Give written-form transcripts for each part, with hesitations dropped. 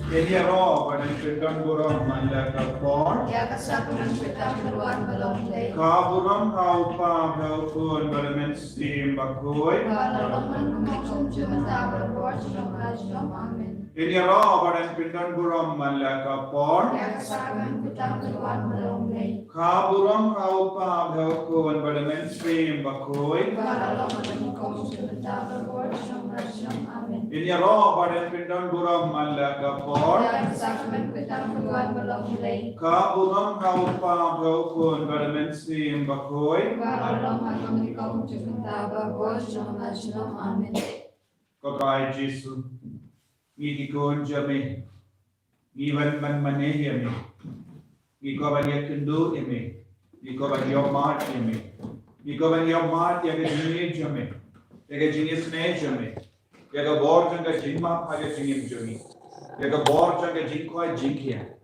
Jadi roh pada kita burung manda kapor. Ya kesakuran kita beruan belum day. Kaburung kau pa kau pun bermen steam bakoi. Kalau mengucap cuma berbuat jom amin. Jadi roh pada kita burung manda kapor. Ya kesakuran kita beruan belum day. Kaburung kau pa kau pun bermen steam bakoi. Kalau mengucap cuma berbuat jom amin. Jadi roh pada kita burung manda kapor. Ya kesakuran kita beruan belum day. Kaburung kau pa kau pun bermen steam bakoi. Kalau mengucap cuma berbuat jom amin. Kau try Jesus. Nghi con jame, nghi văn mane yame, nghi ko ban yakundu yame, nghi ko ban yomat yame, nghi ko ban yomat yaga jini jame, yaga jini sne jame, yaga bor janga jinma yaga jini jami, yaga bor janga jinkoi jinkia,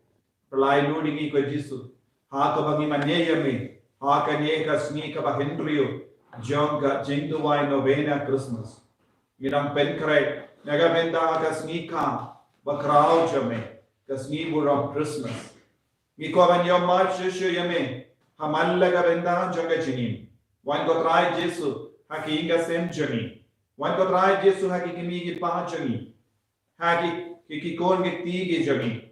pelai lu dingi ko jisu, ha ko bangi mane yame, ha ka ne ka sni ka ba hendrio, jonga jintu wai novena Christmas, mirang penkrai. Naga benda kasni ka bakrao jame kasni buram Christmas. Miko ban yom mar shushu yame hamal laga benda janga jinin. Wan ko try Jesu haki inga sem jami. Wan ko try Jesu haki kimi ki pa jami. Haki ki kon ki ti ki jami.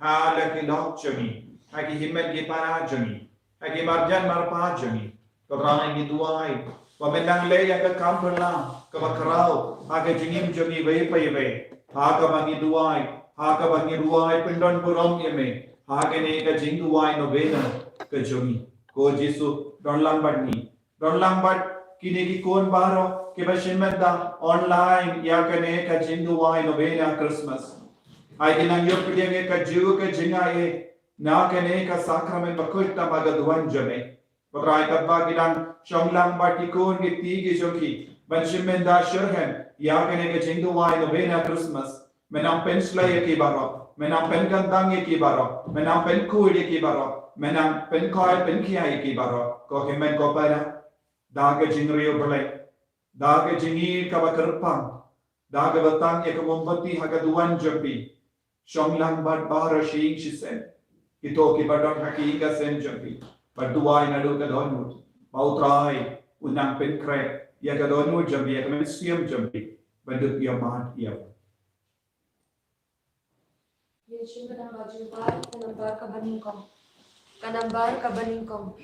Ha la ki lok jami. Haki himmel ki para jami. Haki marjan mar pa jami. Ko try ki duai. Wa menang le ya ka kamperla. Kabakrao, haka jingim jami way pay, haka bangi duai, haka bangi ruai, pendon burong yame, haka ne ka jing duai no bena, ka jami, ko Jesu, don lang bat, kini ki kon baro, ki bashimenta, online, ya ka ne ka jing duai no bena Christmas. Ay kinang yok pidyange ka jiu ka jingaye, na ka ne ka sakramen bakulta magaduan jame. Bakray kabba kinang shong lang bat ki kon ki tigi joki, Benshimenda Shirhen, Yakane Jinduai Novena Christmas, Menam Pensla Yaki Baro, Menam Penkantang Yaki Baro, Menam Penku Yaki Baro, Menam Penkoi Penkia Yaki Baro, Kohimen Kopara, Daga Jinrio Bale, Daga Jingi Kabakarpang, Daga Batang Yakamumbati Hagaduan Jampi, Shonglang Bad Bara Sheik she said, Itoki Badon Hakika Sen Jampi, but Duai Naduka Donut, Mautrai, Unang Penkre. Ya kadonu jambi ya kemensiam jambi bentuk ya mat ya. Yesus kadang baju bar kanambar kabaningkom.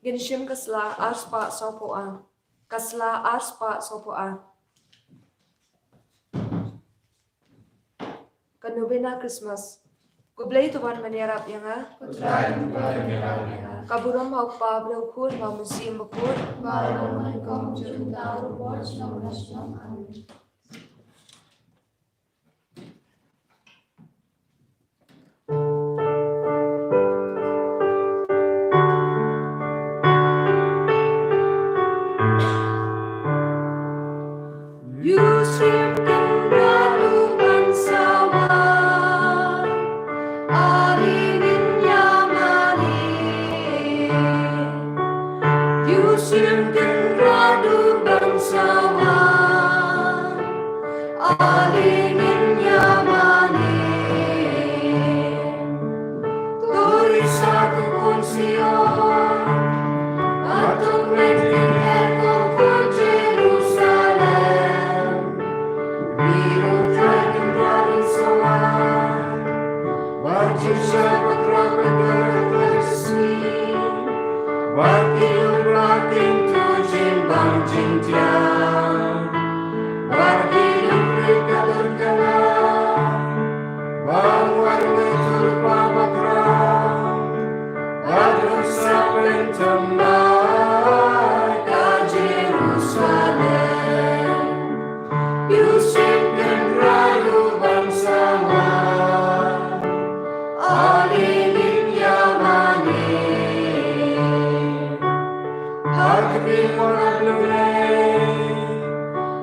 Genshim kasla arspa sopoan. Kasla arspa sopoan. Kanubena Christmas. Kublay tuan manirap yang ha? Kaburam hau pa blaukur ma musim bakur. Kalau mengucap cuma berbuat jom amin. bangsawan, alingin yamanin. Tuloy sa tukong Sion, atong naiintindihan ko po Jerusalem. Bilog tayo ng daming sawan, wajib siya matrapan ng resmi. Wakil rating tujin bang jintian, wakil mereka berkenan, bang warna tulpa makrang, baru saben temai ke Jerusalem. Yusufkan rayu bangsawan, alingin yamanin. Hati orang lebih,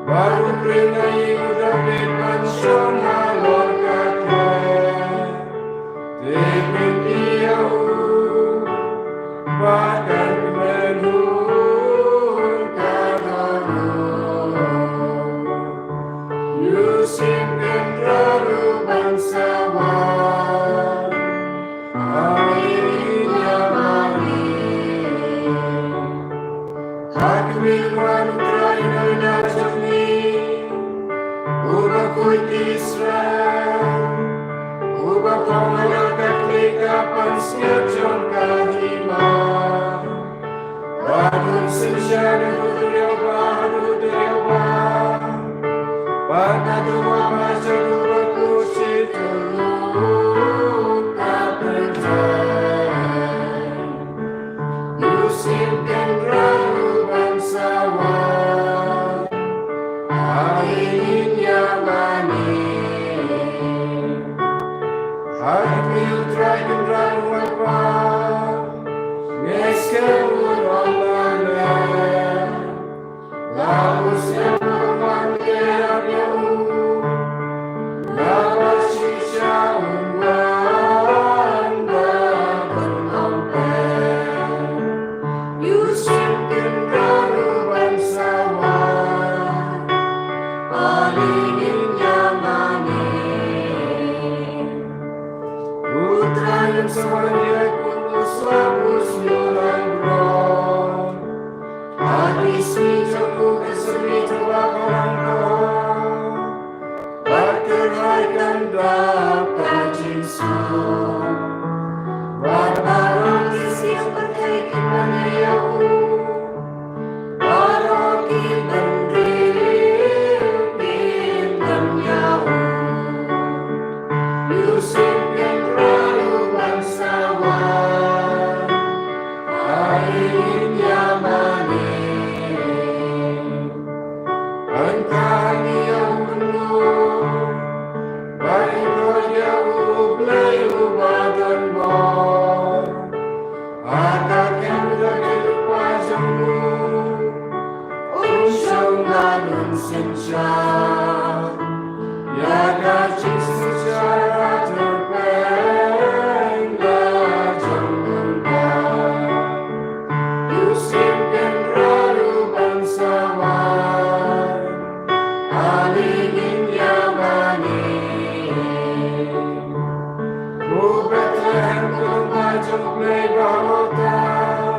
baru peringai udah dipansong halor kakek. Temen dia bahkan menurun kadang. Yusuf kendraru bangsawan, alingin yamanin. Hakmi wanutrai najami, ubah kuit Israel, ubah pamanakat likapan siajong kahima. Badun senjana baru dewa, pada dua masa dua kursi tulung kapentai. Yusuf kendraru bangsawan, alingin yamanin. Hati utrai kendraru apa, ngeskeun olana, laus yang memanggil jauh, lawas sisa unwan bangun ompel. Yusuf kendraru bangsawan, alingin yamanin. Putra yang semuanya kudus labus nyulang roh, hadis hijauku kesemi terbakaran roh, berkeraikan dapat jinsun, warna yang berkaitan menyahu, baroki bendil menyahu. Yusuf kendraru bangsawan, alingin yamanin. Engkau yang penuh, baik jauh belayu badan bor, akan yang berhidup wajahmu, unsur nanun senjat, ya gajik secara terpeng gajang undang. Yusuf kendraru bangsawan, alingin yamanin. Ku Bethlehem kumajung play barotan,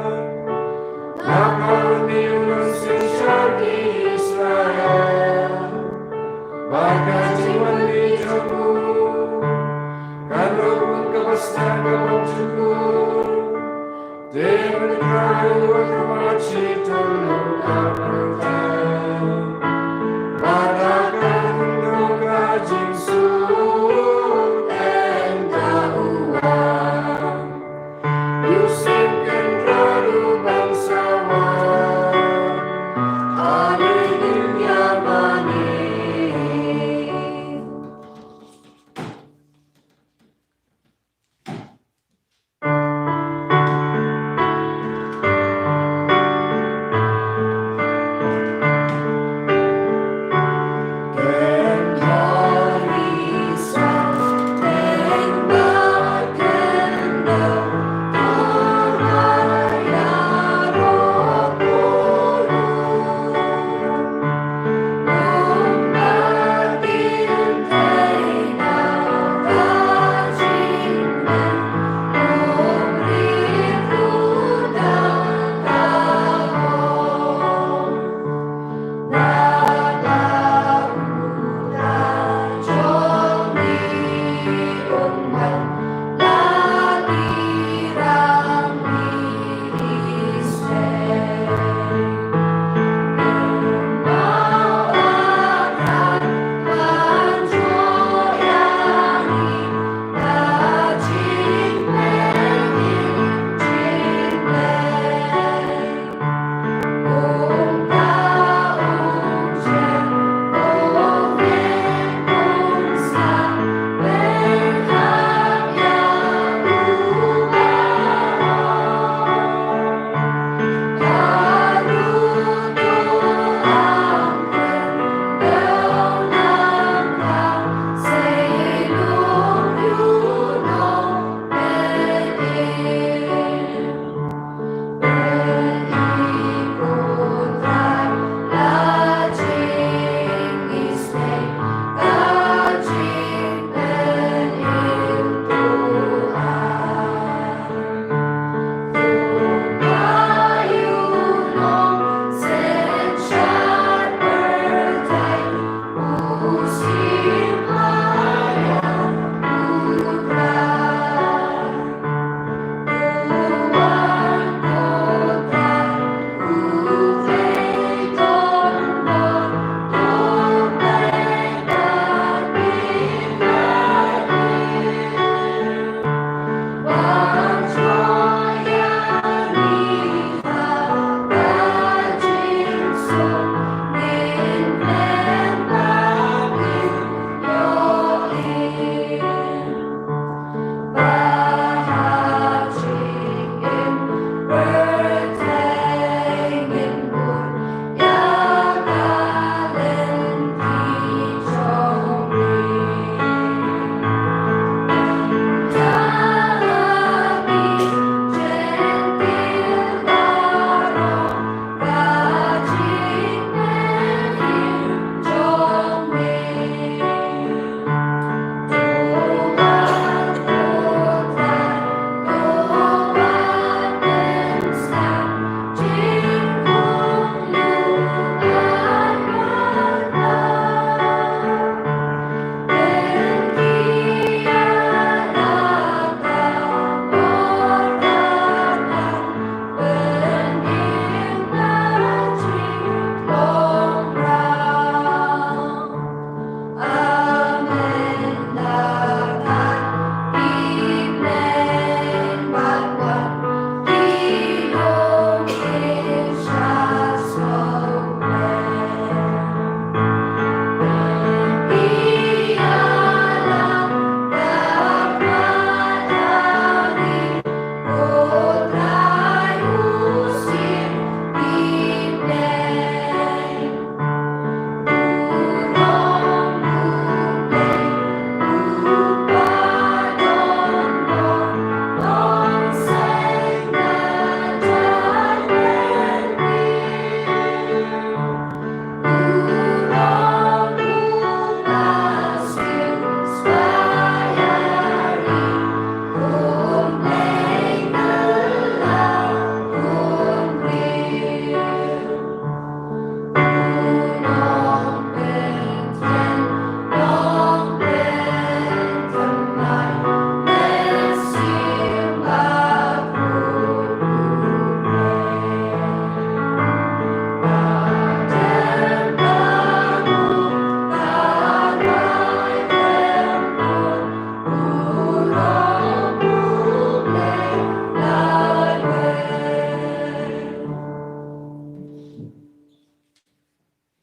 nakaruniun sensyaki Israel.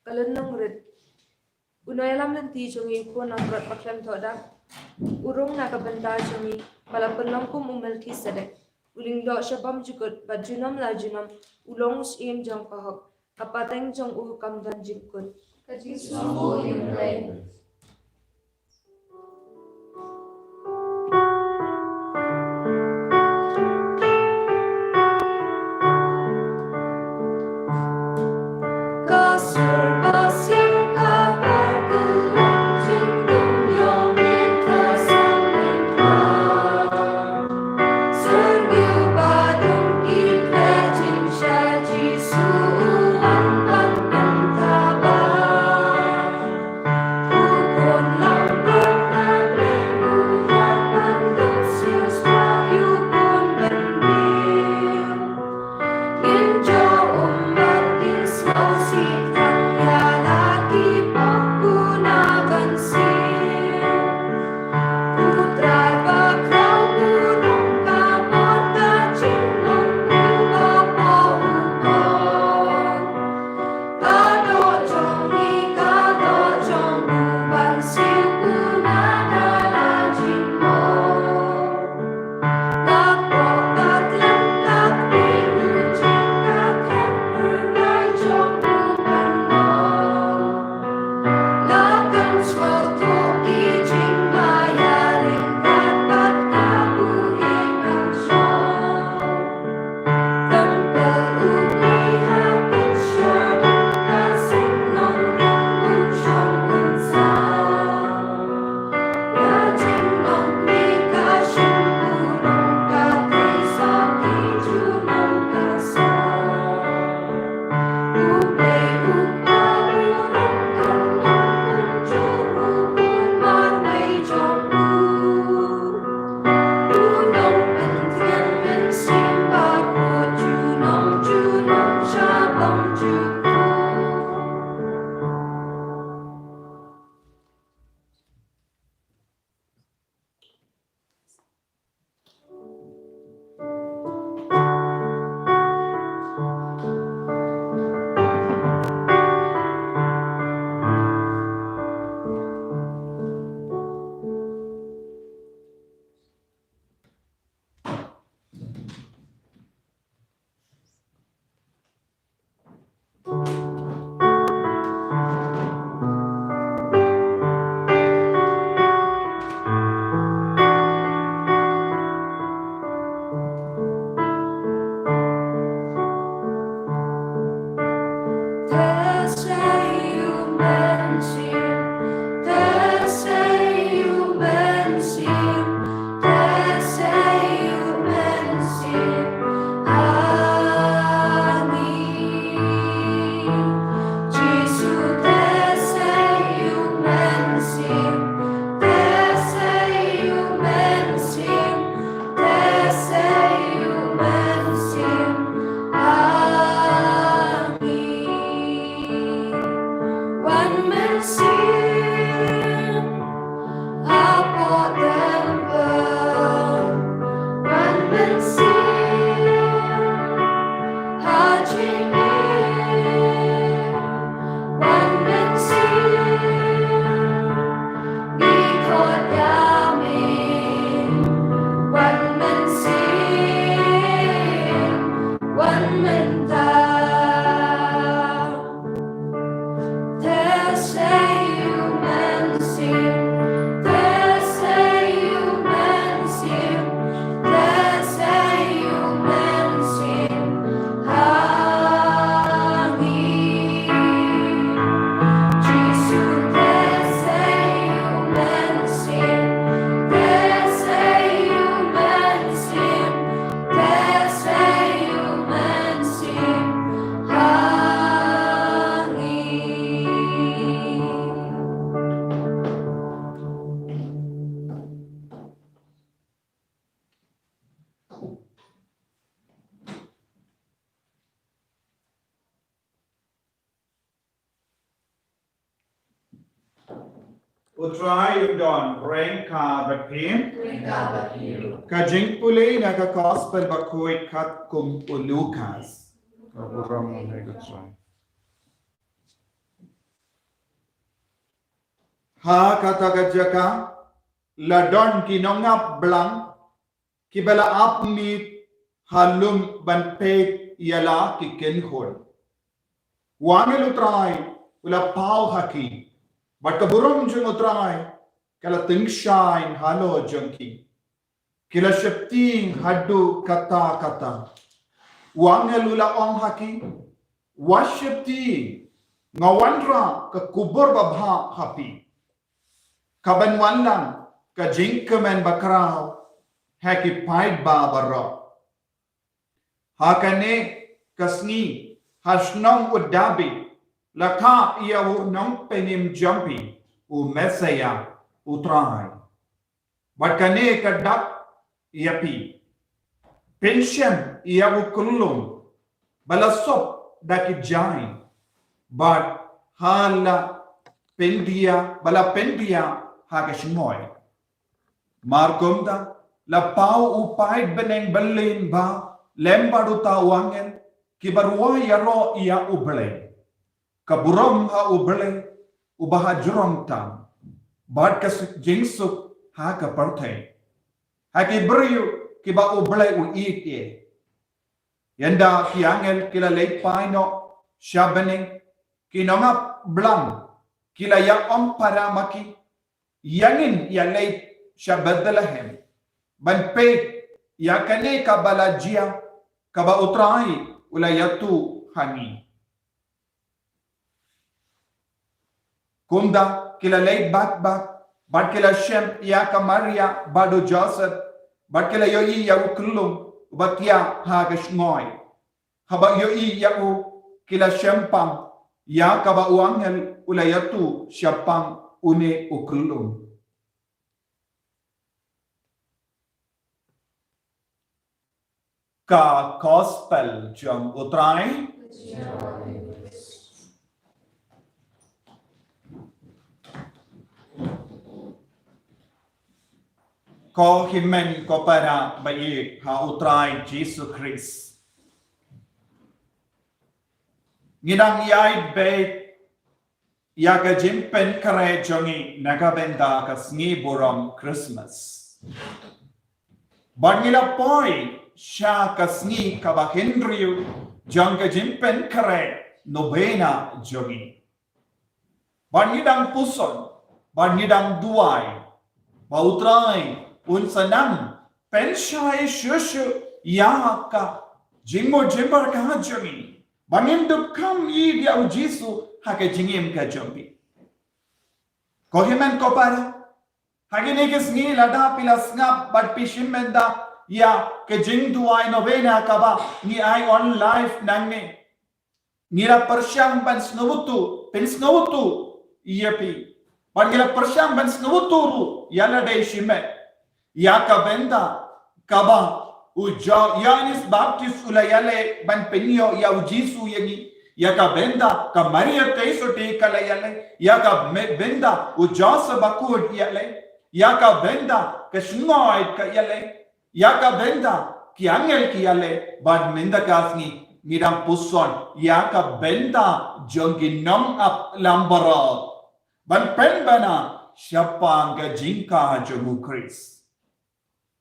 kalenong rit unoyalam lenti chungi ko na prat paklem thoda urung na kabanta chungi balapenlam kum Melkisedek uling lo shabam jukut bajunam la junam ulong sim jong pahok kapateng jong kam dan jikut Kajisumu Imre. Utrai Udon, Renka Bapim, Rikabapiru. Kajing Puli Nagakospan Bakui Kat Kum Ulukas. Abraham Negatron. ha kata kajaka la don ki nongap blang ki bala apni halum ban pe yala ki ken hol wangel utrai ula pau haki but kaburum jung utrai kala tingshine halo junki kila shapting haddu kata kata wangel ula ong haki washapti ngawandra ka kubur babha hapi kaban wanlang ka jinkamen bakrao haki paid ba barra hakane kasni hasnong udabi lakha ia nong penim jampi u mesaya utrai bakane kadak iapi pension ia kullum balasop daki jai but hala pendia bala pendia hagashmoy markomda la pau upai beneng belin ba lembadu tawangel kibarwa yaro ia uble kaburom ha uble ubaha jurong tam bad kas jingsuk ha ka parthe ha ki briyu kiba uble u ite yanda kiangel kila leit paino shabening kinonga blang kila ya om paramaki yangin ya leit shabadalahem ban pe ya kane kabalajia kaba utrai ulayatu hani kumda kila leit bak bad kila shem ya kamaria bado joseph bad kila yoi ya uklum batia hagashmoy haba yoi ya u kila shempang ya kaba uangel ulayatu syapang une uklum ka gospel jom utrai ko himen ko para bayi ha utrai Jesus Christ ngidang yai be ya ka jimpen kare jongi nagabenda ka sngi borom Christmas bangila poi sha ka sngi ka ba Henryu jong ka jimpen kare novena jongi bangidang puson bangidang duai bautrai unsanang penshai shushu ya ka jimmo jimbar ka jongi bangin dukam i dia ujisu hake jingim ka jombi kohimen kopara hage neges ni lada pilas ngap but pishimenda ya ke jing duai novena kaba ni ai on live nangne ngira persyang ban snubutu pen snubutu iapi bangila persyang ban snubutu yala dai shime ya ka benda kaba uja yanis baptist ulayale ban penio ya ujisu yagi ya ka benda ka maria teiso te kala yale ya ka benda ujasa bakud yale ya ka benda ka shnoy ka yale ya ka benda ki angel ki yale bad menda kasni midang puson ya ka benda jongi nom ap lambara ban penbana syapang ka jingka jomu Chris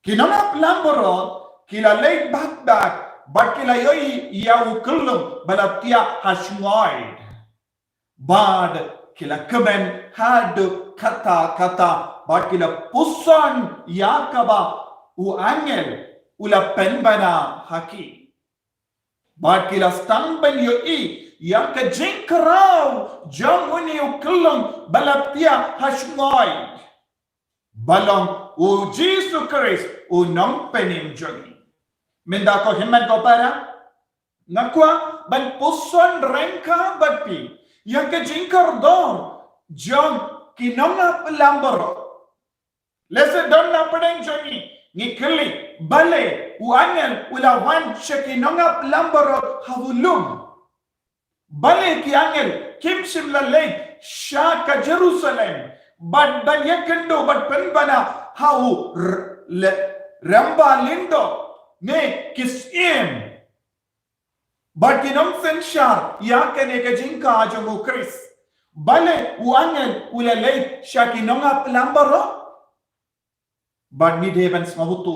kinam ap lambara kila leit back but kila yoi ya ukulum balatia hashmoy bad kila kemen hadu kata but kila pusan yakaba u angel ula penbana haki but kila stampen yoi ya ka jinkrau jamuni ukulum balatia hashmoy balong u Jesus Christ u nampenim jogi menda ko himan ko para nakwa ban puson renka batpi yang ke jingkar don jong kinonga pelambaro lese don na pedeng jogi ngikli bale uanel ula wan shekinonga pelambaro havulum bale ki angel kimsim la late shaka Jerusalem but ban yakendo but penbana how ramba lindo ne kisim but kinom senshar ya kene ka jinka ajo Chris bale uangel ulalay syaki nongap lambaro bad ni deban smahutu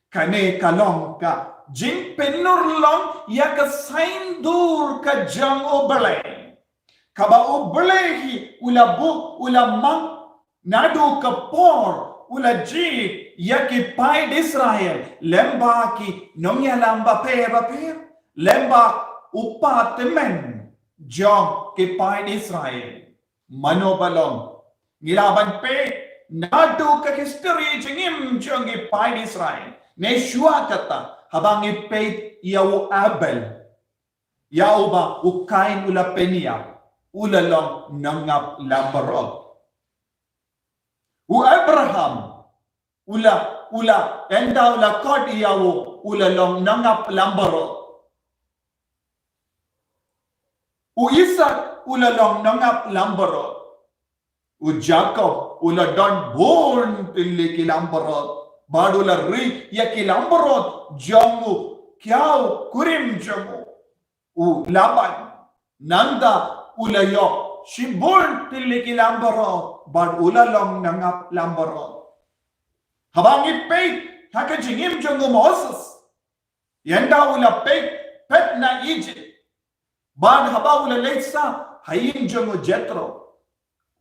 kane kalong ka jing penur long ya ka sain dur ka jang obale kaba obale hi ulabu ulamang nadu ka por ulaji ya ki pai Israel lemba ki nongya lamba pe lemba upatemen jong ke pai Israel manobalong ngilaban pe nadu ka history jingim jong ke pai Israel ne shua kata habang ipe yaw Abel yaw ba ukain ula penia ulalong nangap lambarot u Abraham ula enda ula kod yaw ulalong nangap lambarot u Isaac ulalong nangap lambarot u Jacob uladon born pilli kilambarot badula ri ya kilambarot jongu kyau kurim jongu u Laban nanda ulayo shibol pilli kilambarot bad ulalong nangap lambarot habang ipay hakajingim jongu Moses yenda ula pet na Egypt bad haba ula leitsa hayin jongo Jethro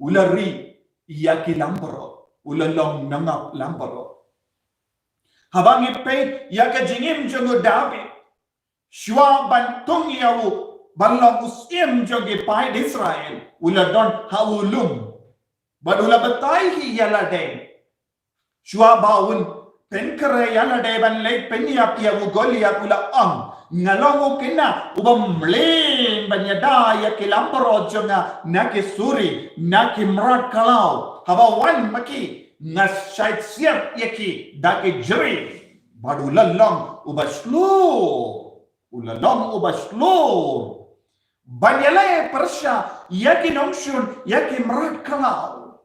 ula ri yaki lambaro ula long nangap lambaro habang ipay yaka jingim jongo David shwa bantung yawu balong usim jongi pai Israel ula don haulum bad ula batay hi yala day shwa baun penkare yala day ban lay penyak yawu Goliath ula ngalongo kina ubamlin banyada ya kilambaro jonga naki suri naki mrat kalau habawan maki ngasait siap yaki daki jeri badu lalong ubaslo banyale persya yaki nongshun yaki mrat kalau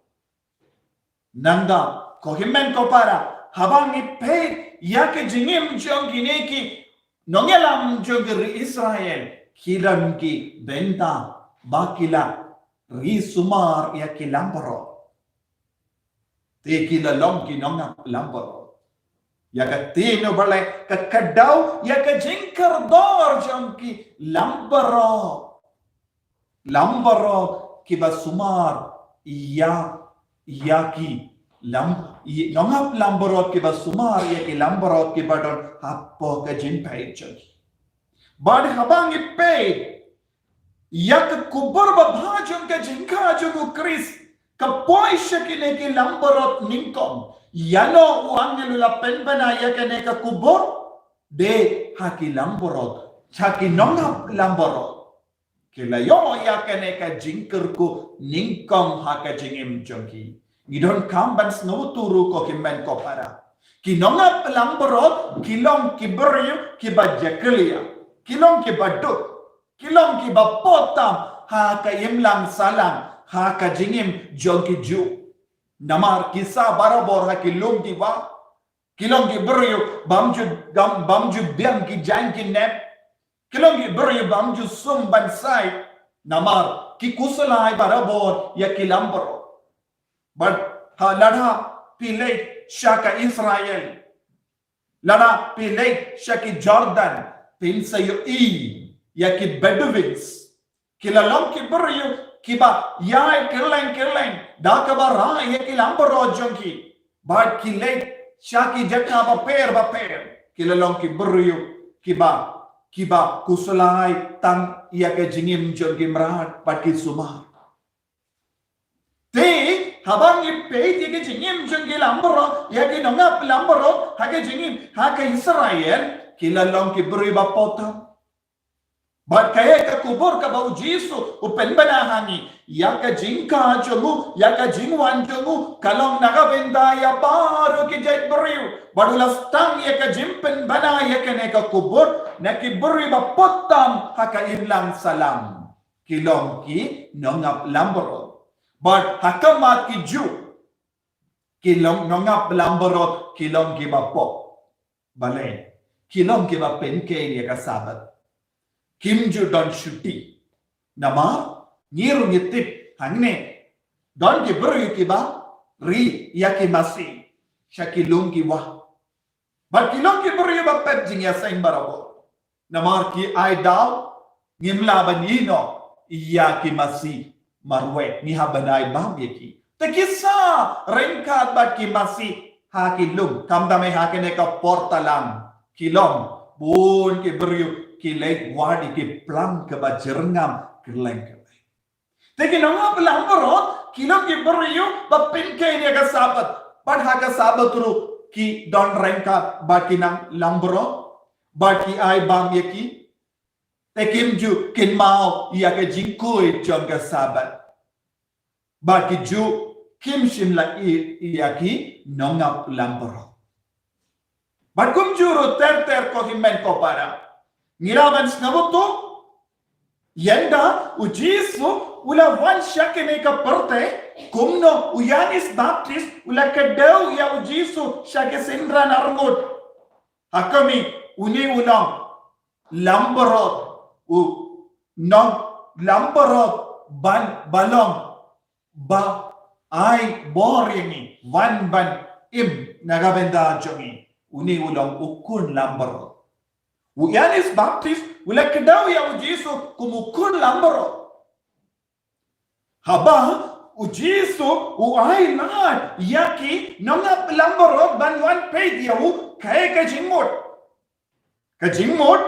nanda kohimen kopara habang ipe yaki jingim jongi neki nongelam jogeri Israel kilan ki benta bakila ri sumar ya ki lambaro te kila long ki nonga lambaro ya ka tino bale ka kadau ya ka jinkar dor jong ki lambaro ki basumar ya ki nongap lamborot ke basumar ya ke lamborot ke badon hapo ka jinpai chagi bad habang ipe yak kubur babhajung ka jinka jugu Chris ka poisha kine ke lamborot ningkom yano uangelu la penbana ya kene ka kubur de haki lamborot haki nongap lamborot kila yo ya kene ka jinkerku ningkom haka jingim jogi ngidon kamban snow turu ko kimben ko para kinonga pelamborot kilong kiberyu kibajaklia kilong kibadut kilong kibapotam ha ka imlang salam ha ka jingim jogi ju namar kisa barabor ha kilong diwa kilong kiberyu bamju biang ki janki nep kilong kiberyu bamju sum bansai namar ki kusalai barabor ya kilamboro but lada pilay shaka Israel lada pilay shaki Jordan pinsayo yaki Bedouins kilalong ki beryo kiba yai kirleng dakabara yaki lambaro jonki but kilay shaki jaka ba per kilalong ki beryo kiba kusulai tang yaka jingim jonki mrat pati sumar te habang ipe tike jingim jongi lambaro yaki nongap lambaro hake jingim hake Israel kilalong ki beri bapotam but kaya ka kubur ka bau Jisu upen banahangi yaka jingka jongu yaka jingwan jongu kalong nakabenda ya paru ki jait beriu badulas tang yaka jimpen bana yaka neka kubur naki beri bapotam haka inlang salam kilong ki nongap lambaro but hakamat ki ju kilong nongap lamborot kilong ki bapo bale kilong ki ba penke ya ka sabat kim ju don shuti nama ngiru ngitip hangne don ki beri ki ba ri ya ki masih syakilung ki wah ba kilong ki beri ba pet jing ya saing barabo namar ki ai dau ngimla banino ya ki masih marwe ni habanai bam ye ki tekisa rengkat ba ki masih hakilum kamdame hakene ka portalang kilom bun ki beri ki lek wadi ki plang ke ba jerngam keleng Teki nonga pelambaro kilo ki beriu bapinke ni aga sabat padha ka sabat ru ki don rengka baki nang lambaro baki ai bam yeki tekim ju kin mau ya ka jingkui jong ka sabat baki ju kim shim la yaki nonga pelambaro bakum juru ter ko himen ko para ngiraban snabuto yenda ujisu ula wan shakene ka parte kumno uyanis baptist ula kadau ya ujisu shake sindra narngot hakami uni ulang lambarot u non lambarot ban balong ba ai borini wan ban im nagabenda jongi uni ulang ukun lambarot uyanis baptist ula kadau ya ujisu kumukun lambarot haba ujisu uai lat yaki nonga pelambaro banwan pediau kai ka jingmot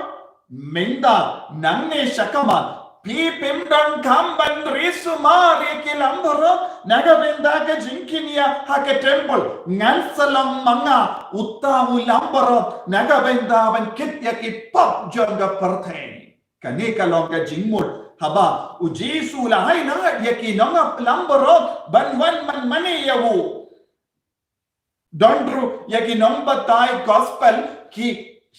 minda nangne shakama pi pimdan kam bandrisu mari ki lambaro nagabenda ka jinkinia hake temple ngansalam manga utta ulambaro nagabenda ban kit yaki pop jonga parthe kane kalong ka jingmot haba ujisu la haina yaki nonga lambaro banwan man mani yawu dondru yaki nomba tai gospel ki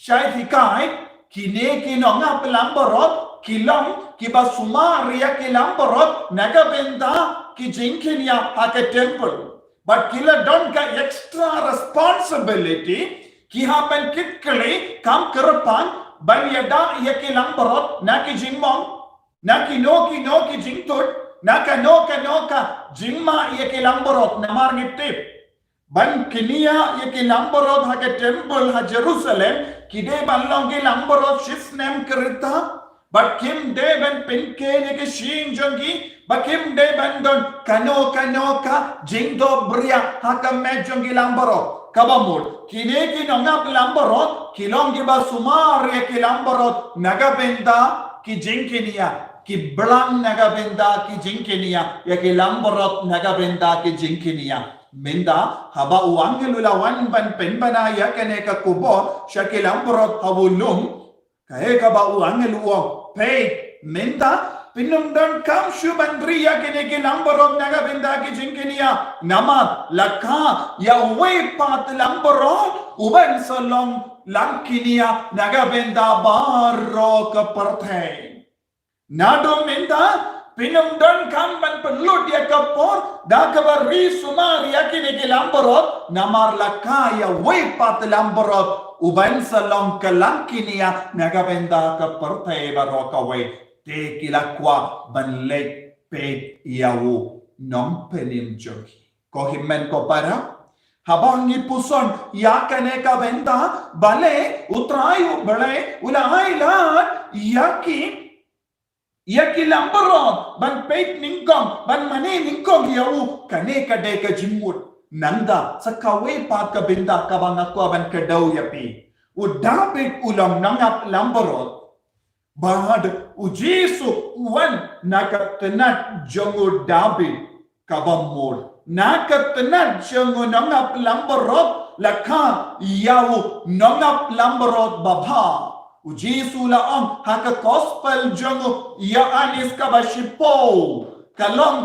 shaidikai ki ne ki nonga lambaro kilong ki basuma ria ki lambaro naga benda ki jinkinia hake temple but kila don ka extra responsibility ki happen kitkali kam kerapan ban yada yaki lambaro na ki jingmong Naki noki jingtut, naka noka jingma yeke lamborot namar ngitip. Ban kinia yeke lamborot hake temple ha Jerusalem, kide banlong ke lamborot shifnem kereta, but kim de ban pinke yeke shing jongi, but kim de ban don kanoka jingdo bria haka me jongi lamborot. Kabamur, kine ki nongap lamborot, kilong ba sumar yeke lamborot, nagabenda ki jingkinia. Ki belang nagabenda ki jinkinia ya ki lamborot nagabenda ki jinkinia menda haba uangelu wan ban penbana ya kene ka kubo shaki lamborot habulum kae ka ba uangelu wong pe menda pinum don kam shubandri ya kene ki lamborot nagabenda ki jinkinia namat lakha ya we pat lamborot uban salong langkinia nagabenda baro ka parthe Nado minta pinum don kam ban pelut ya kapor da kabar ri sumar yakini ke lamborot namar lakaya way pat lamborot uban salong kalangkinia nagabenda ka pertai baroka way te kilakwa ban lek pe yawu nom pelim jogi ko himmen ko para habang ni puson yakane ka benda bale utrayu bale ulai lat Yaki lamborot ban peit ningkong ban mani ningkong yau kane kade ka jimut nanda sakawe pat ka benda ka bangakwa ban kadau yapi udapit ulam nangap lamborot bahad ujisu uwan nakatenat jongo dabi kabamur nakatenat jongo nangap lamborot lakha yau nangap lamborot babha Ujisu laong haka gospel jongo ya anis kabashipo kalong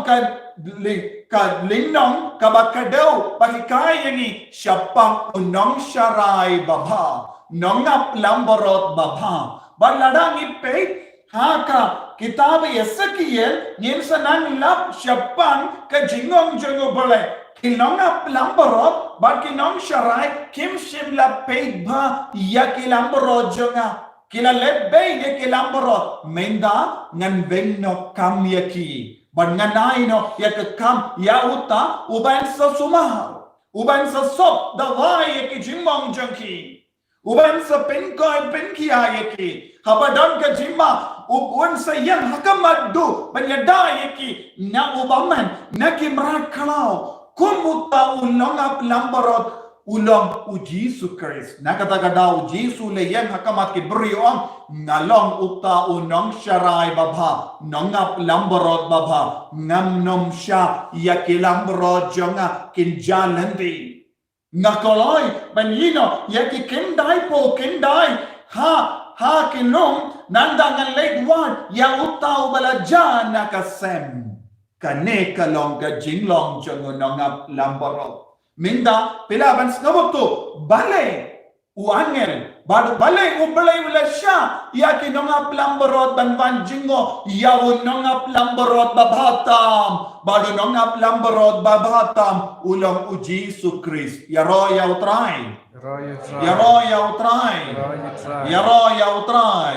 ka linong kabakadaw pakikay ni syapang unong syarai babha nongap lamborot babha baladang ipay haka kitab Ezekiel nyinsanang lap syapang ka jingong jongo boleh Kilongap lamborot bakinong syarai kim shimla peidba ya kilamborot jonga kila lebay ya kilamborot menda ngan vengno kamyaki ban nganai no ya ke kam ya uta uban sa sumah uban sa sop da vai ke jimong jangki uban sa pen koi pen kia yeki habadon ke jimma ubun sa yang hakamadu banyada yeki na ubaman na kimrat kalau kumuta ulong ap lambarot ulong ujisu Christ nakata ujisu le yang hakamat ki briom ngalong uta unong sharai babha nongap lambarot babha ngam nom sha yaki lambarot jonga kinjalandi ngakoloi banino yaki kendai po kendai ha kinong nandangan legwan ya utau balajana kasem kane kalong ka jinglong jongo nongap lambarot minda pilaban snabutu bale uangel badu bale ubalay ulasya yaki nongap lambarot banban jingo yawo nongap lambarot babatam badu nongap lambarot babatam ulong ujisu Christ yaro utrai yaro utrai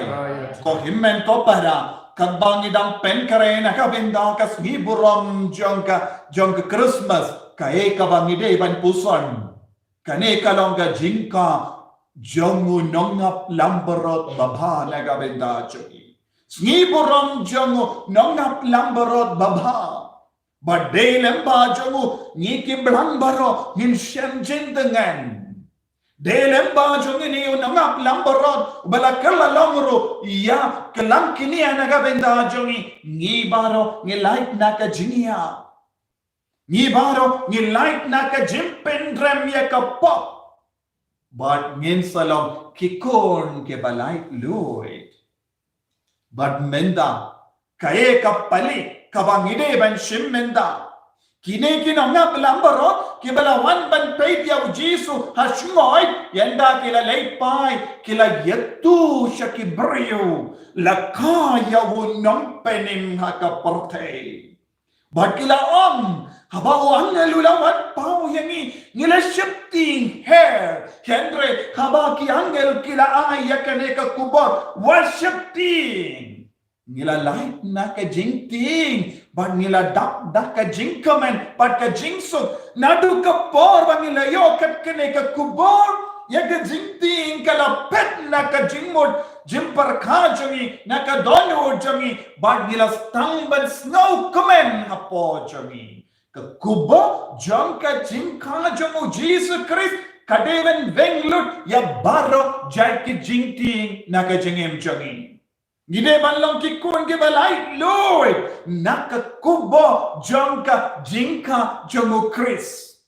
ko himmen ko para kagbangidang penkare na kabinda kasgi burom jongka Christmas kae kabangide ban puson kane kalongga jingka jongu nongap lambarot babha na kabinda choki sgi burom jongu nongap lambarot babha badde lemba jongu ni kiblang baro nin shenjendengan Delemba jongi ni nongap lambarot balakala longro ya kelam kini anaga benda jongi ngi baro ngi light naka jingia ngi baro ngi light naka jimpen drem ya kapop but ngin salom kikon ke balai loit but menda kae kapali kabangide ban shim menda kine kinongap lambarot kibala wan ban peit ya ujisu hashmoy yanda kila leipai kila yetu shakibrio lakaya wunong penim hakaporte but kila habao angelulawan pau yangi ngila shifting hair henry habaki angel kila ayakane ka kubor worshiping ngila light na ka jingting but ngila dak ka jingkamen but ka jingsuk nadu ka por bangila yo kat kene ka kubor ya ka jingting kala pet na ka jingmod jimpar kha jami na ka dono jami but ngila stamban snow kamen hapo jami ka kubor jong ka jingkha jamu Jesus Christ kadeven venglut ya baro jai ki jingting na ka jingem jami Gide banlong kikun ke balai loy nakakubo jongka jingka jongu Chris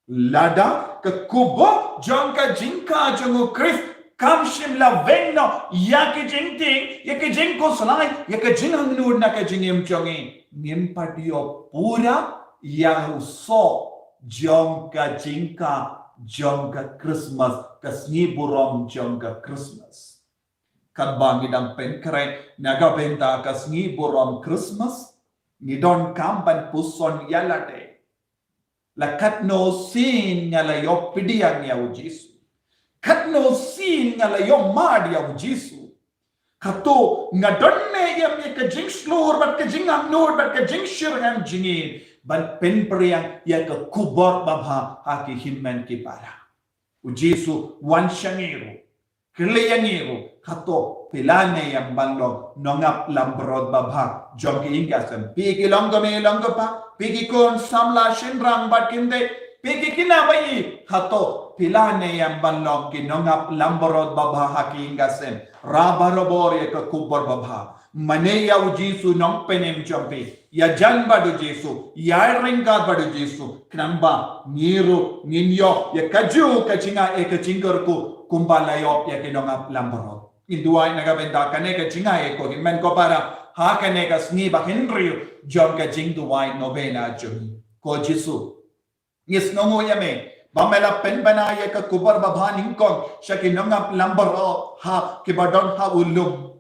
lada ke kubo jongka jingka jongu Chris kamshim la vengno yake jingting yake jingko salai yake jingang nur naka jingem jongi nimpadio pura yang so jongka jingka jongka Christmas kasni burom jongka Christmas kadbangidang penkare nagabenta kasngi borom Christmas ngidon kamban puson yalate lakat no sin ngala yo pidiang ya ujisu kat no sin ngala yo mad ya ujisu kato ngadonne yam ka jing slur bat ka jing am nur bat ka jing shirham jingin ban penpriang ya ka kubor babha haki himmen ki para ujisu wan shangiru Kiliyangiru kato pilane yang banglong nongap lambrod babha jogi ingasem pigi longo pa pigi kon samla shinrang bakinde pigi kinabai kato pilane yang banglong ki nongap lambrod babha haki ingasem rabarobor ya ke kubor babha mane ya ujisu nong penem jompi ya janba do jisu ya ringa badu jisu knamba niru ninyo ya kaju kachinga ekachingorku kumbalayo ya kinongap lamborot induay nagabenda kane ka jinga ko himen ko para ha kane ka sniba henry john ka jing duway novena jumi ko jisu yes nongo yame bamela pen banaya ka kubar babhaning kong siya kinongap lamborot ha kibadon ha ulum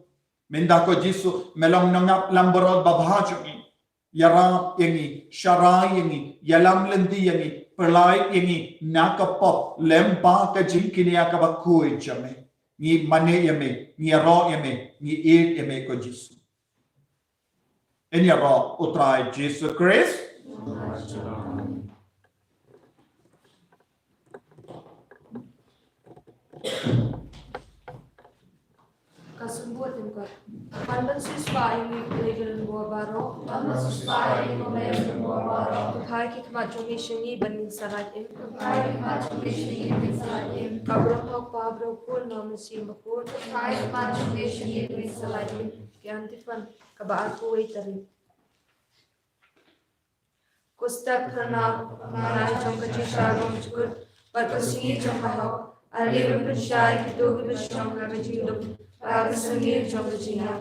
minda ko jisu melong nongap lamborot babha jumi yara yangi sharai yangi yalam lendi yangi perlai yangi nakapop lempa ka jinkini akabakui jame ni mane yame ni ro yame ni eat yame ko jisu in your rock, utrai Jesus Christ. Kasumbutin ko. Pandan siswa yung legal mo baro. Pamasuspain mo meron mo baro. Tuhay kikmat yung isyong banin saratim. Kahit matumisyon ibig sa atin. Kabrok pabro ko no musim ko. Kahit matumisyon ibig sa atin. Kaya antifan kabaan ko ay tarin. Kusta karena manay chong kachisha ng chukut. Pagkasingi chong kahok. Alim bershay kito besyong kakachilok. Pagkasingi chong kachinga.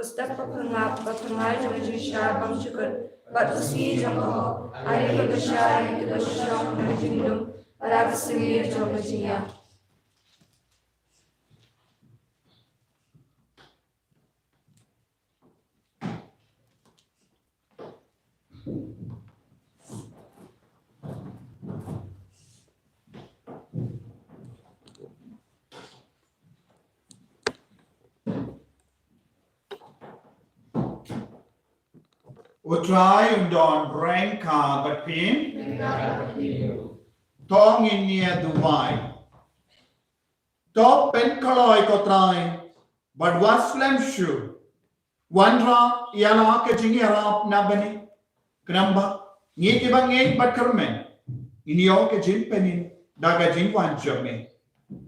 Kusta papangay ng Jisha bang syukur, batusi ng ako, ay pagkasya ng kitasyong ng jindong, para kasingir ng majiya. Utrai undon rengka batpin tong inia duwai top pen kaloi kotrai but waslem shu wanra yana ke jingi rap na bani knamba ngi ke bangi bat karmen inio ke jin penin daga jin wan jame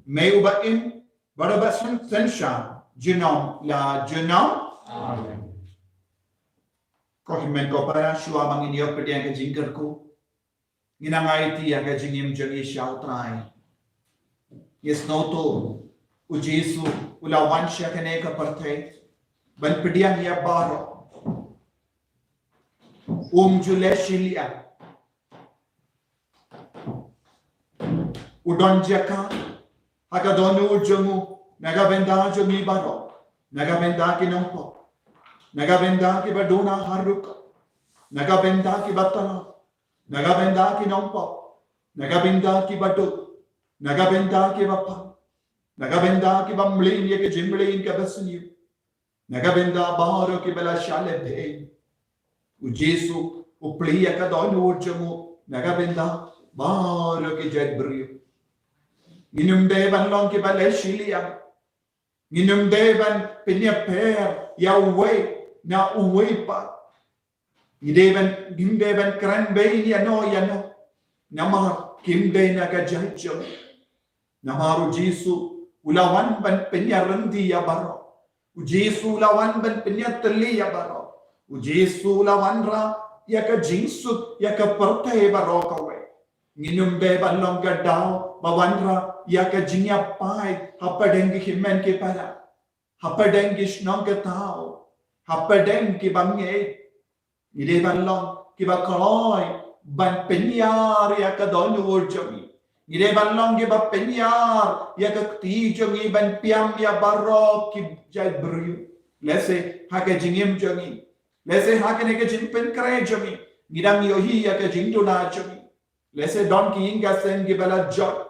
me ubatin barabasan sensha jinom la jinom amen Kohimen ko para shua bang inyo pwede ang kajingker ko. Ginangay ti ang kajingim dyan isyaw try. Yes no to. U Jesu ulawan siya kanay kaparte. Ban pwede ang iya baro. Jule shilia. Udon jaka. Hakadonu ujamu. Nagabenda jami baro. Nagabenda kinompo. Nagabenda ki baduna haruka, nagabenda ki batana, nagabenda ki nompo, nagabenda ki badu, nagabenda ki bapa, Nagabenda ki bamblin ya ke jimblin ka basunyo. Nagabenda baro ki bala shalebe. O Jesu o plia ka dono jamo. Nagabenda baro ki jedbrio. Inum devan long ki bala shilia. Inum devan pinya per ya uwe na uwe pa. Devan kran be ya no. Namar kimde na ka jajam. Namaru Jesu ulawan ban pinya rendi ya baro. Jesu lawan ban pinya teli ya baro. Jesu lawan ra ya ka jingsut ya ka perte baro kawe. Nginum be ban long ka dao bawan ra ya ka jinya pai hapadeng himen ke para. Hapadeng gishnong ka tao. Hapadeng ki bange. Ngide ban long ki ba kaloi ban pinya ya ka donu urjami. Ngide ban long ki ba pinya ya ka ti jongi ban piam ya baro ki jai brio. Lese ha ka jingim jongi. Lese ha ka ne ka jimpen kare jongi. Ngidam yohi ya ka jingdo na jongi. Lese don ki inga sen ki bala jot.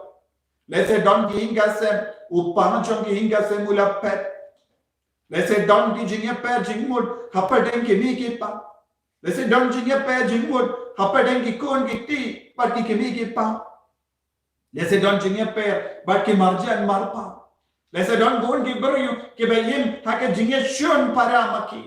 Lese don ki inga sen upana jongi inga sen mula pet. Lese don ki jingya per jingmud hapadeng ki mi ki pa. Lese don jingya per jingmud hapadeng ki kon ki ti par ki mi ki pa. Lese don jingya per but ki marjan marpa. Lese don born ki beriu ki bayim hake jingya shun para maki.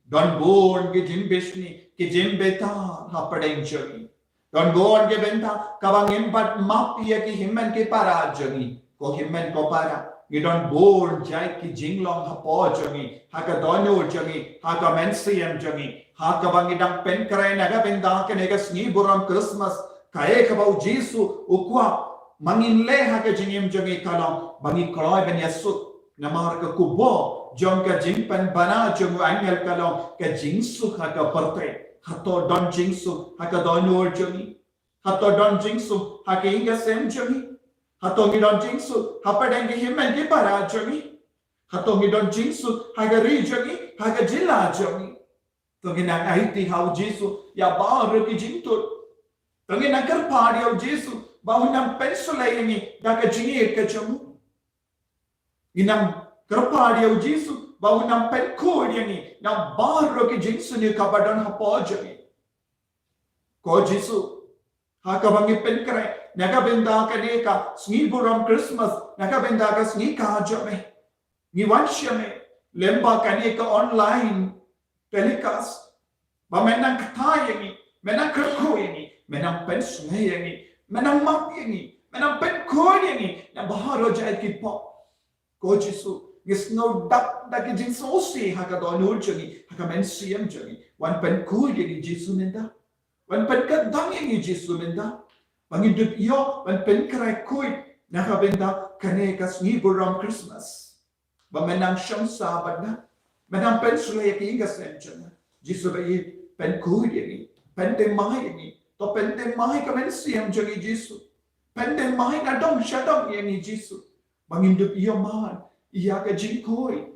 Don born ki jim bishni ki jim beta hapadeng jogi. Don born ki benta kabangim but mapi ki himmen ki para jogi. Ko himmen ko para. You don't born jai ki jinglong hapo jogi. Haka dono jogi. Haka mensiyam jogi. Haka bangidang pen kare naga benda ke nega sni buram Christmas. Kae kabau Jesu ukwa manginle haka jingim jogi kalong bangi kaloi ben yasut namar ka kubo jong ka jingpan bana jongu angel kalong ka jingsu haka parte hato don jingsu haka dono jogi hato don jingsu haka inga sem jogi hato ngi don jingsu hapadeng ki himmen ki para jogi hato ngi don jingsu haka ri jogi haka jila jogi to ngi nang aiti hau Jesu ya baru ki jingtut to ngi nang karpadi hau Jesu bahu nang pensulai ini daka jingi ka jamu inang karpadi hau Jesu bahu nang penkod ini nang baru ki jingsu ni kabadan hapo jogi ko Jesu haka bangi penkare Nagabenda ka neka sni buram Christmas nagabenda ka sni ka jame ni wanshame lemba ka neka online telecast ba menang katayangi menang kerkoyangi menang pensuyangi menang mapyangi menang penkoyangi na baharo jai ki po ko Jesu is no dak dak jing sosi haka donul jogi haka mensiyam jogi wan penkoyangi Jesu menda wan penkadang Jesu menda Pangidut iyo, man penkaray kuy, nakabenda kane kasngi buram Christmas. Ba menang siyang sabad na, menang pensulay ki inga sencha na. Jisu ba yi penkuy yagi, pentemay yagi, to pentemay ka mensiyam jagi Jisu. Pentemay na dong siya dong yagi Jisu. Pangidut iyo man, iya ka jingkoy,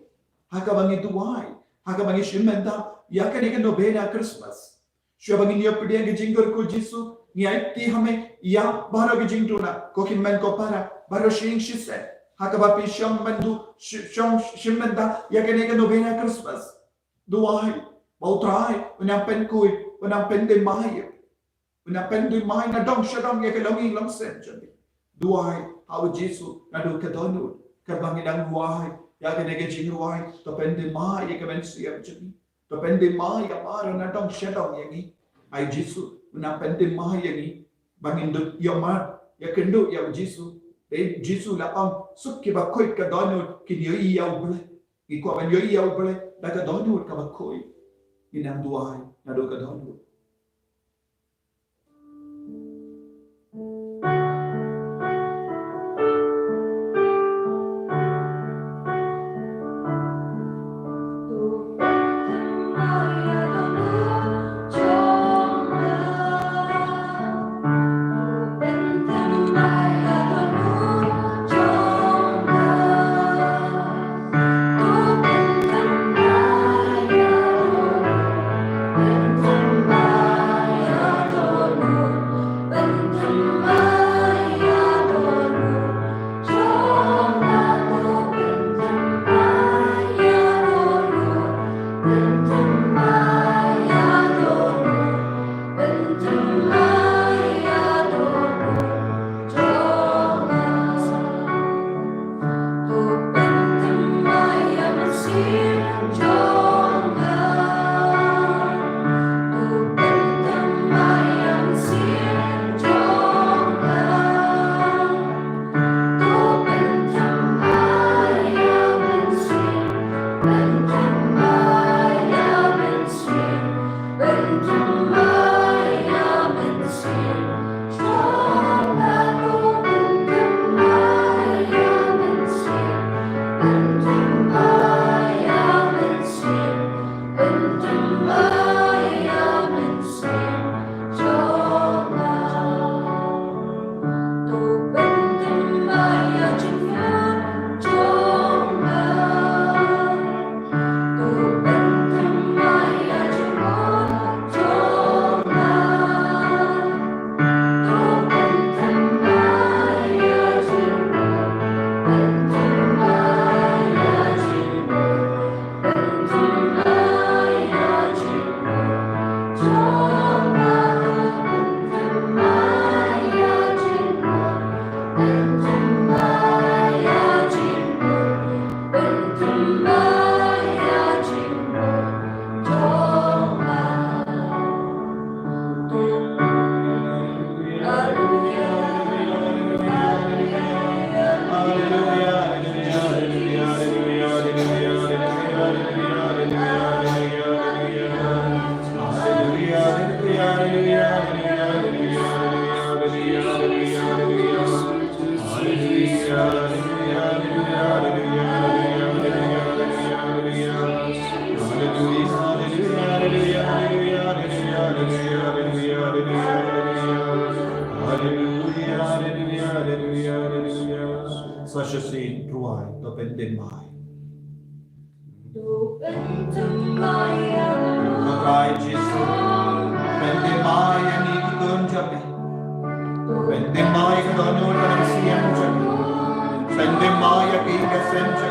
haka bangiduway, haka bangisymenda, iya ka nika nobena Christmas. Siya bangin iyo pwede ang jingkor ko Jisu, Niaiti hame ya baru gejingtuna ko kimmen ko para baru shing shise hakabapi shong mandu shong shimenda ya kenega novena Christmas duai bautrai unampen kui unampen de mai na dong shadong ya kelongi long sen jadi duai hau Jesu na do kadonu kabangidang duai ya kenega jingruai to pende mai ya kemen siap jadi to pende mai ya baru na dong shadong yangi ai Jesu na pente mahaya ni bangindut yaman ya kendo ya Jesu de Jesu la am suk ki ba khoi ka donut ki yo iya ubule ki ko ban yo iya ubule da ka donut ka ba khoi inam duai na do ka donut Thank you. Soจะสีรวยก็เป็นเดนไม้ก็กลายเยซูเป็นเดนไม้ยังมีที่เกินจะเป็นเดนไม้ก็โดนโดนกันเสียงจะเป็นเดนไม้ยังมีกระเซ็นจะ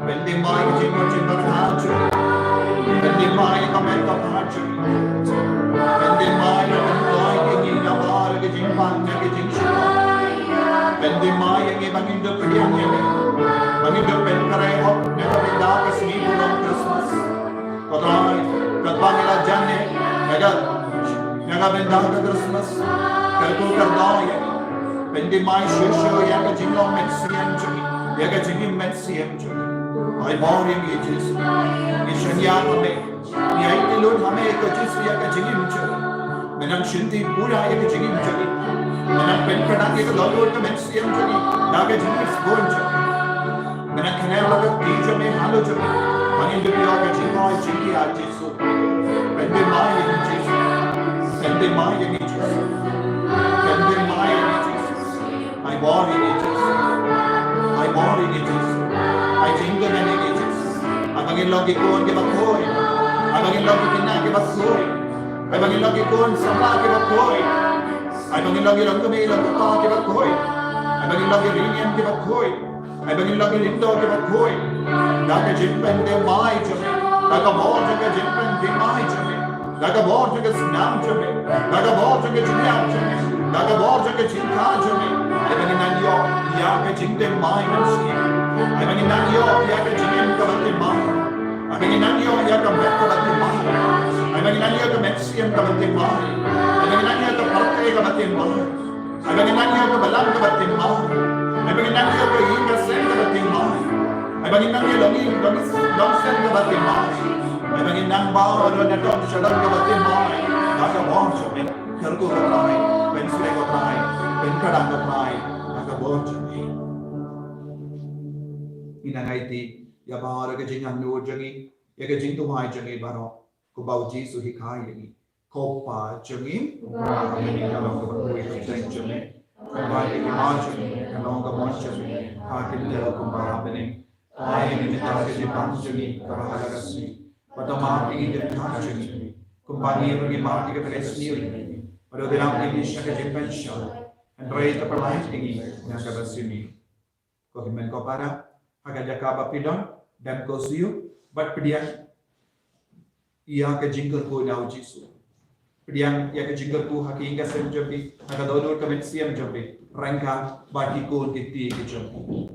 เป็นเดนไม้ก็จริงก็จริงก็ท้าจะเป็นเดนไม้ก็แม่ก็ท้าจะเป็นเดนไม้ก็เป็นร้อยก็ยิงน้ำมาแล้วก็จริงฟังก็จริงชิบเป็นเดนไม้ยังมีบางอินเดียเปลี่ยนยังมีบางอินเดียเป็นกระไรฮอกเนี่ยก็เป็นดาวก็สมีบุญคริสต์มาสก็ตายก็บางเวลาจันเนี่ยก็เป็นดาวก็คริสต์มาสก็ตัวกันได้เป็นเดนไม้เชื่อยังก็จริงลองเม็ดเสียงจุดยังก็จริงเม็ดเสียงจุดไอ้บอลยังมีจิตมีชัญญาทำไมมีไอ้ที่ลุ้นทำไมก็จิตยังก็จริงจุดมันนั่งชินที่พูดยังก็จริงจุดมันเป็นขนาดที่ก็หลอนก็เป็นเสียงจุดดาวก็จริงสกุลจุดมันคะแนนเราก็ตีจุดไม่หาจุดมันอินเดียก็จริงน้อยจริงที่อาจจะสุดเป็นเดนไม้ยังมีจิตเป็นเดนไม้ยังมีจิตเป็นเดนไม้ยังมีจิตไอ้บอลยังมีจิตไอ้บอลยังมีจิตไอ้จริงก็ยังมีจิตไอ้บางทีเราคิดคนที่บักโวยไอ้บางทีเราคิดหน้าที่บักโวยไอ้บางทีเราคิดคนสำลักที่บักโวยไอ้บางทีเราคิดหลังก็มีหลังก็ต่อที่บักโวยไอ้บางทีเราคิดเรียนที่บักโวยไอ้บางทีเราคิดลิ้นโตที่บักโวยแล้วก็จิตเป็นเดนไม้จุดแล้วก็บอลจะก็จิตเป็นเดนไม้จุดแล้วก็บอลจะก็สนามจุดแล้วก็บอลจะก็จิตยามจุดแล้วก็บอลจะก็จิตขาจุดไอ้บางทีนั่นยออยากก็จิตเดนไม้มันเสียไอ้บางทีนั่นยออยากก็จิตเอ็มก็เป็นเดนไม้ไอ้บางทีนั่นยออยากก็แม็กก็เป็นเดนไม้ไอ้บางทีนั่นยอก็แม็กเสียมก็เป็นเดนไม้ไอ้บางทีนั่นยอก็พักเอก็เป็นเดนไม้ไอ้บางทีนั่นยอก็บอลลัมก็เป็นเดนไม้ไอ้บางทีนั่นยอก็ยิงก็เซนก็เป็นเดนไม้ไอ้บางทีนั่นยอลงยิงลงเซนก็เป็นเดนไม้ไอ้บางทีนั่งบ้าโดนโดนฉลองก็เป็นเดนไม้แล้วก็บอลจะเป็นเครื่องก็ตายเป็นสเลก็ตายเป็นกระดานก็ตายแล้วก็บอลจะเป็นini nangaiti ya bahara ke jingan no jangi ya ke jing tuai jangi baro ko bauji su hikai ni ko pa jangi ni ka lo ko ko jang jangi ko ba ke ma jangi ka lo ka ma jangi ha ke le ko ba bene ai ni ta ke ji pan jangi ka ba la ka si patama ki de ta jangi ko ba ni ro ni ma ki ke pres ni ni pero de la ni sha ke jing pen sha and rei ta pa lai ni ya ka ba si ni ko himen ko para agar jakaba pidon dan kosiu bat pediang ia ke jingger ko nau jisu pediang ia ke jingger ko hakinga sem jobi aga dodo ka met siam jobi rangka baki ko titi ke jobi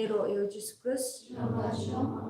ni ro yo Jesus Christ. Shalom.